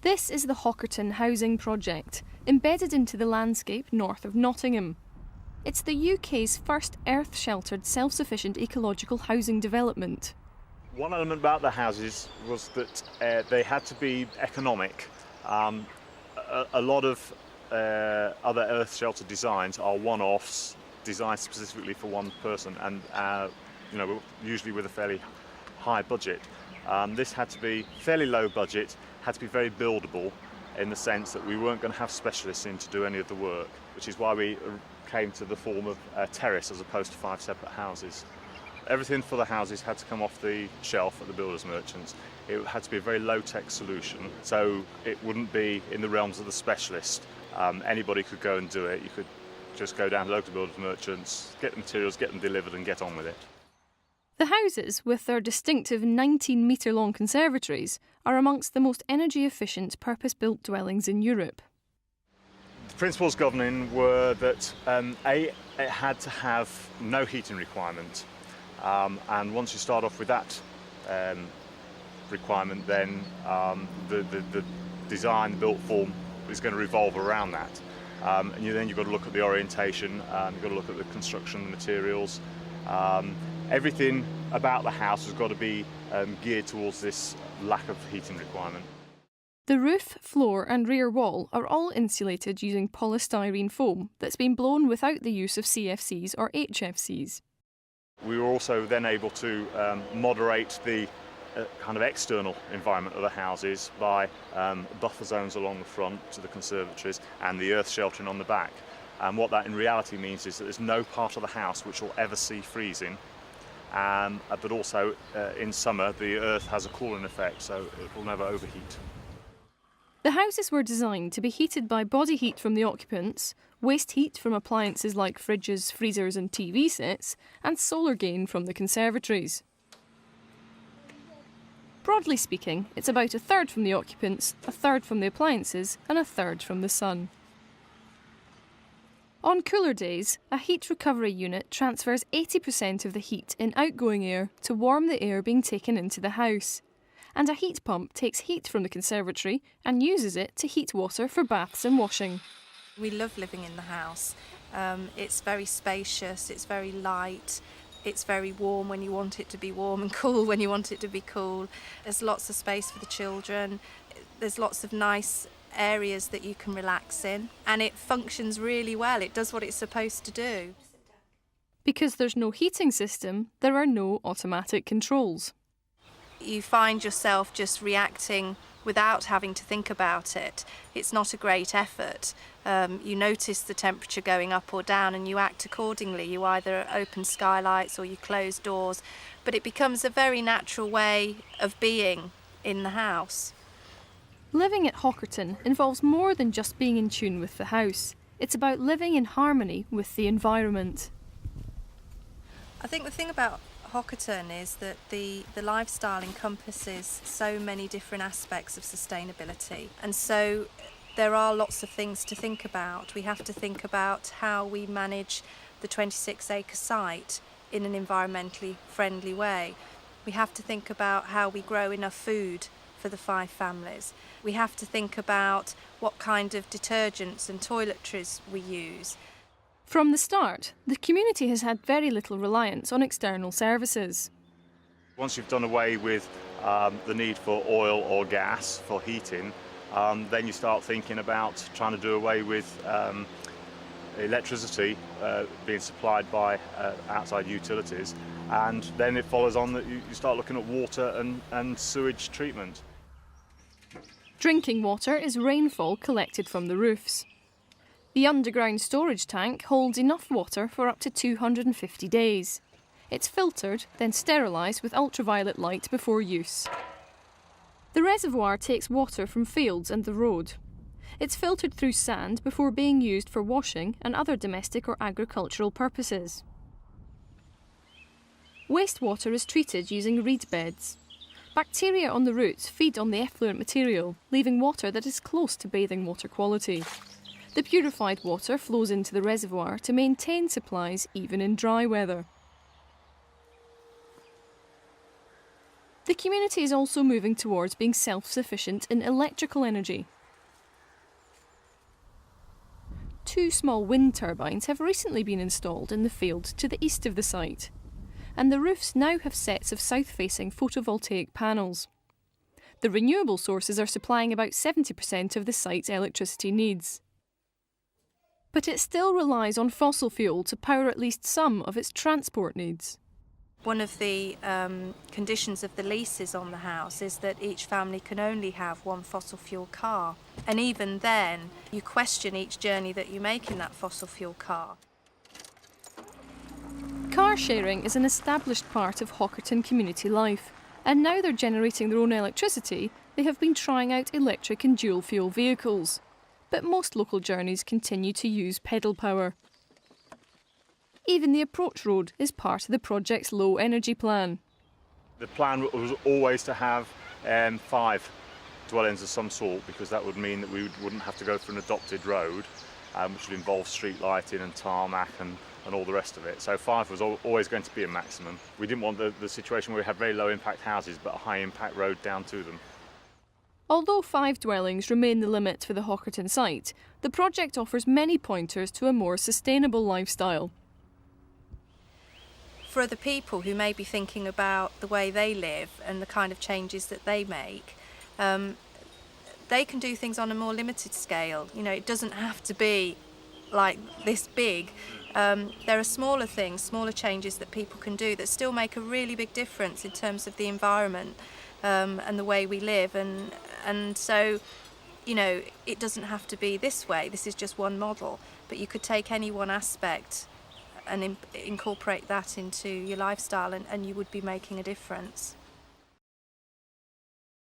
This is the Hockerton Housing Project, embedded into the landscape north of Nottingham. It's the UK's first earth-sheltered, self-sufficient ecological housing development. One element about the houses was that they had to be economic. A lot of other earth-sheltered designs are one-offs, designed specifically for one person, and usually with a fairly high budget. This had to be fairly low budget, had to be very buildable in the sense that we weren't going to have specialists in to do any of the work, which is why we came to the form of a terrace as opposed to 5 separate houses. Everything for the houses had to come off the shelf at the builders merchants. It had to be a very low-tech solution, so it wouldn't be in the realms of the specialist. Anybody could go and do it. You could just go down to local builders merchants, get the materials, get them delivered and get on with it. The houses, with their distinctive 19-metre-long conservatories, are amongst the most energy-efficient purpose-built dwellings in Europe. The principles governing were that it had to have no heating requirement, and once you start off with that requirement, then the design, the built form is going to revolve around that. And then you've got to look at the orientation, you've got to look at the construction, the materials. Everything about the house has got to be geared towards this lack of heating requirement. The roof, floor and rear wall are all insulated using polystyrene foam that's been blown without the use of CFCs or HFCs. We were also then able to moderate the kind of external environment of the houses by buffer zones along the front to the conservatories and the earth sheltering on the back. And what that in reality means is that there's no part of the house which will ever see freezing. But also in summer the earth has a cooling effect, so it will never overheat. The houses were designed to be heated by body heat from the occupants, waste heat from appliances like fridges, freezers and TV sets, and solar gain from the conservatories. Broadly speaking, it's about a third from the occupants, a third from the appliances and a third from the sun. On cooler days, a heat recovery unit transfers 80% of the heat in outgoing air to warm the air being taken into the house. And a heat pump takes heat from the conservatory and uses it to heat water for baths and washing. We love living in the house. It's very spacious, it's very light, it's very warm when you want it to be warm and cool when you want it to be cool. There's lots of space for the children, there's lots of nice areas that you can relax in, and it functions really well. It does what it's supposed to do. Because there's no heating system, there are no automatic controls. You find yourself just reacting without having to think about it. It's not a great effort. You notice the temperature going up or down and you act accordingly. You either open skylights or you close doors, but it becomes a very natural way of being in the house. Living at Hockerton involves more than just being in tune with the house. It's about living in harmony with the environment. I think the thing about Hockerton is that the lifestyle encompasses so many different aspects of sustainability, and so there are lots of things to think about. We have to think about how we manage the 26-acre site in an environmentally friendly way. We have to think about how we grow enough food for the 5 families. We have to think about what kind of detergents and toiletries we use. From the start, the community has had very little reliance on external services. Once you've done away with the need for oil or gas for heating, then you start thinking about trying to do away with electricity being supplied by outside utilities, and then it follows on that you start looking at water and sewage treatment. Drinking water is rainfall collected from the roofs. The underground storage tank holds enough water for up to 250 days. It's filtered, then sterilised with ultraviolet light before use. The reservoir takes water from fields and the road. It's filtered through sand before being used for washing and other domestic or agricultural purposes. Wastewater is treated using reed beds. Bacteria on the roots feed on the effluent material, leaving water that is close to bathing water quality. The purified water flows into the reservoir to maintain supplies even in dry weather. The community is also moving towards being self-sufficient in electrical energy. 2 small wind turbines have recently been installed in the field to the east of the site, and the roofs now have sets of south-facing photovoltaic panels. The renewable sources are supplying about 70% of the site's electricity needs. But it still relies on fossil fuel to power at least some of its transport needs. One of the conditions of the leases on the house is that each family can only have one fossil fuel car. And even then, you question each journey that you make in that fossil fuel car. Car sharing is an established part of Hockerton community life, and now they're generating their own electricity, they have been trying out electric and dual fuel vehicles. But most local journeys continue to use pedal power. Even the approach road is part of the project's low energy plan. The plan was always to have 5 dwellings of some sort, because that would mean that we wouldn't have to go through an adopted road, which would involve street lighting and tarmac and all the rest of it. So 5 was always going to be a maximum. We didn't want the situation where we had very low impact houses but a high impact road down to them. Although 5 dwellings remain the limit for the Hockerton site, the project offers many pointers to a more sustainable lifestyle. For other people who may be thinking about the way they live and the kind of changes that they make, they can do things on a more limited scale. You know, it doesn't have to be like this big. There are smaller things, smaller changes that people can do that still make a really big difference in terms of the environment and the way we live. And so, you know, it doesn't have to be this way. This is just one model. But you could take any one aspect and incorporate that into your lifestyle, and you would be making a difference.